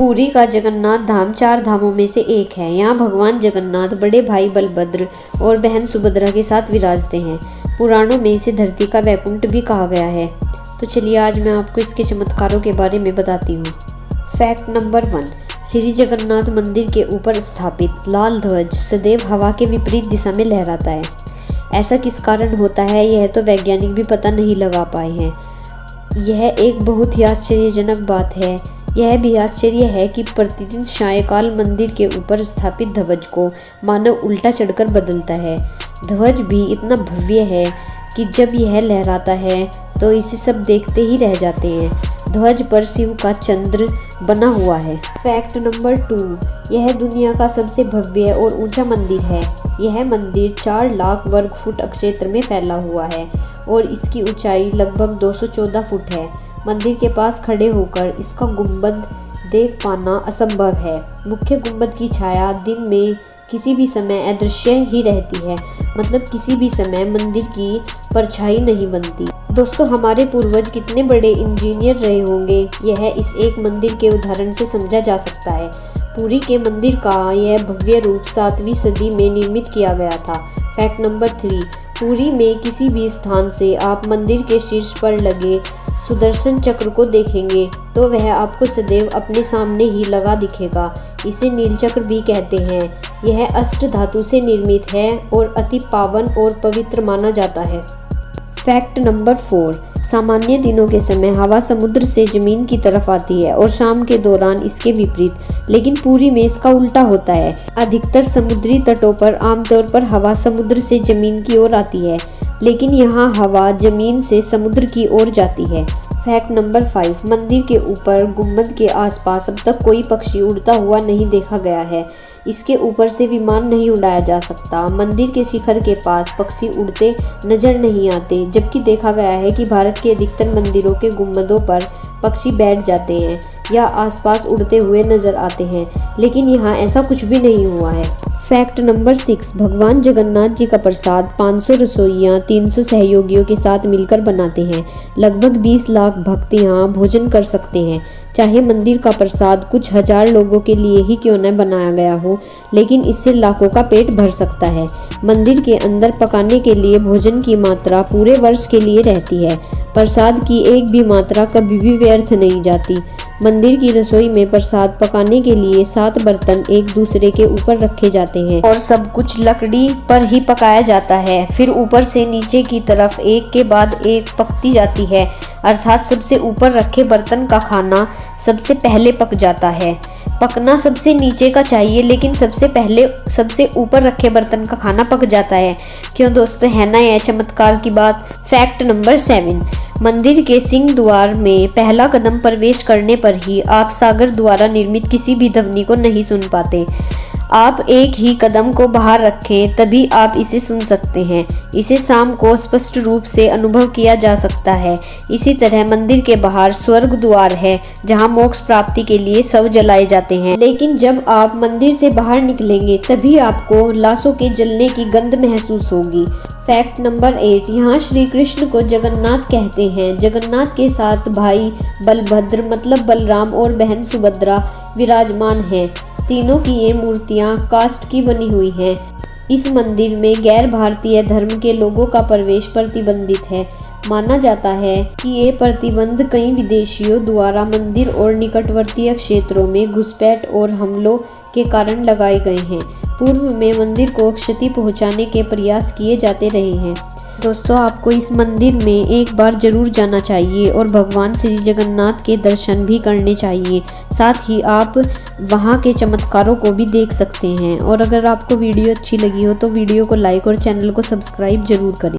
पुरी का जगन्नाथ धाम 4 धामों में से एक है। यहाँ भगवान जगन्नाथ बड़े भाई बलभद्र और बहन सुभद्रा के साथ विराजते हैं। पुराणों में इसे धरती का वैकुंठ भी कहा गया है। तो चलिए आज मैं आपको इसके चमत्कारों के बारे में बताती हूँ। फैक्ट नंबर 1, श्री जगन्नाथ मंदिर के ऊपर स्थापित लाल ध्वज सदैव हवा के विपरीत दिशा में लहराता है। ऐसा किस कारण होता है यह तो वैज्ञानिक भी पता नहीं लगा पाए हैं। यह एक बहुत ही आश्चर्यजनक बात है। यह भी आश्चर्य है कि प्रतिदिन सायंकाल मंदिर के ऊपर स्थापित ध्वज को मानव उल्टा चढ़कर बदलता है। ध्वज भी इतना भव्य है कि जब यह लहराता है तो इसे सब देखते ही रह जाते हैं। ध्वज पर शिव का चंद्र बना हुआ है। फैक्ट नंबर 2, यह दुनिया का सबसे भव्य और ऊंचा मंदिर है। यह मंदिर 4 लाख वर्ग फुट क्षेत्र में फैला हुआ है और इसकी ऊंचाई लगभग 214 फुट है। मंदिर के पास खड़े होकर इसका गुंबद देख पाना असंभव है। मुख्य गुंबद की छाया दिन में किसी भी समय अदृश्य ही रहती है, मतलब किसी भी समय मंदिर की परछाई नहीं बनती। दोस्तों, हमारे पूर्वज कितने बड़े इंजीनियर रहे होंगे यह इस एक मंदिर के उदाहरण से समझा जा सकता है। पुरी के मंदिर का यह भव्य रूप 7वीं सदी में निर्मित किया गया था। फैक्ट नंबर 3, पुरी में किसी भी स्थान से आप मंदिर के शीर्ष पर लगे सुदर्शन चक्र को देखेंगे तो वह आपको सदैव अपने सामने ही लगा दिखेगा। इसे नीलचक्र भी कहते हैं। यह अष्ट धातु से निर्मित है और अति पावन और पवित्र माना जाता है। फैक्ट नंबर 4, सामान्य दिनों के समय हवा समुद्र से जमीन की तरफ आती है और शाम के दौरान इसके विपरीत। लेकिन पुरी में इसका उल्टा होता है। अधिकतर समुद्री तटों पर आमतौर पर हवा समुद्र से जमीन की ओर आती है, लेकिन यहाँ हवा जमीन से समुद्र की ओर जाती है। फैक्ट नंबर 5, मंदिर के ऊपर गुंबद के आसपास अब तक कोई पक्षी उड़ता हुआ नहीं देखा गया है। इसके ऊपर से विमान नहीं उड़ाया जा सकता। मंदिर के शिखर के पास पक्षी उड़ते नजर नहीं आते, जबकि देखा गया है कि भारत के अधिकतर मंदिरों के गुंबदों पर पक्षी बैठ जाते हैं या आसपास उड़ते हुए नजर आते हैं, लेकिन यहाँ ऐसा कुछ भी नहीं हुआ है। फैक्ट नंबर 6, भगवान जगन्नाथ जी का प्रसाद 500 रसोइयाँ 300 सहयोगियों के साथ मिलकर बनाते हैं। लगभग 20 लाख भक्त यहाँ भोजन कर सकते हैं। चाहे मंदिर का प्रसाद कुछ हजार लोगों के लिए ही क्यों न बनाया गया हो, लेकिन इससे लाखों का पेट भर सकता है। मंदिर के अंदर पकाने के लिए भोजन की मात्रा पूरे वर्ष के लिए रहती है। प्रसाद की एक भी मात्रा कभी भी व्यर्थ नहीं जाती। मंदिर की रसोई में प्रसाद पकाने के लिए 7 बर्तन एक दूसरे के ऊपर रखे जाते हैं और सब कुछ लकड़ी पर ही पकाया जाता है। फिर ऊपर से नीचे की तरफ एक के बाद एक पकती जाती है, अर्थात सबसे ऊपर रखे बर्तन का खाना सबसे पहले पक जाता है। पकना सबसे नीचे का चाहिए, लेकिन सबसे पहले सबसे ऊपर रखे बर्तन का खाना पक जाता है। क्यों दोस्तों, है ना यह चमत्कार की बात। फैक्ट नंबर 7, मंदिर के सिंह द्वार में पहला कदम प्रवेश करने पर ही आप सागर द्वारा निर्मित किसी भी ध्वनि को नहीं सुन पाते। आप एक ही कदम को बाहर रखें तभी आप इसे सुन सकते हैं। इसे शाम को स्पष्ट रूप से अनुभव किया जा सकता है। इसी तरह मंदिर के बाहर स्वर्ग द्वार है जहां मोक्ष प्राप्ति के लिए शव जलाए जाते हैं, लेकिन जब आप मंदिर से बाहर निकलेंगे तभी आपको लाशों के जलने की गंध महसूस होगी। फैक्ट नंबर 8, यहाँ श्री कृष्ण को जगन्नाथ कहते हैं। जगन्नाथ के साथ भाई बलभद्र मतलब बलराम और बहन सुभद्रा विराजमान हैं। तीनों की ये मूर्तियां काष्ठ की बनी हुई हैं। इस मंदिर में गैर भारतीय धर्म के लोगों का प्रवेश प्रतिबंधित है। माना जाता है कि ये प्रतिबंध कई विदेशियों द्वारा मंदिर और निकटवर्ती क्षेत्रों में घुसपैठ और हमलों के कारण लगाए गए हैं। पूर्व में मंदिर को क्षति पहुंचाने के प्रयास किए जाते रहे हैं। दोस्तों, आपको इस मंदिर में एक बार जरूर जाना चाहिए और भगवान श्री जगन्नाथ के दर्शन भी करने चाहिए। साथ ही आप वहां के चमत्कारों को भी देख सकते हैं। और अगर आपको वीडियो अच्छी लगी हो तो वीडियो को लाइक और चैनल को सब्सक्राइब जरूर करें।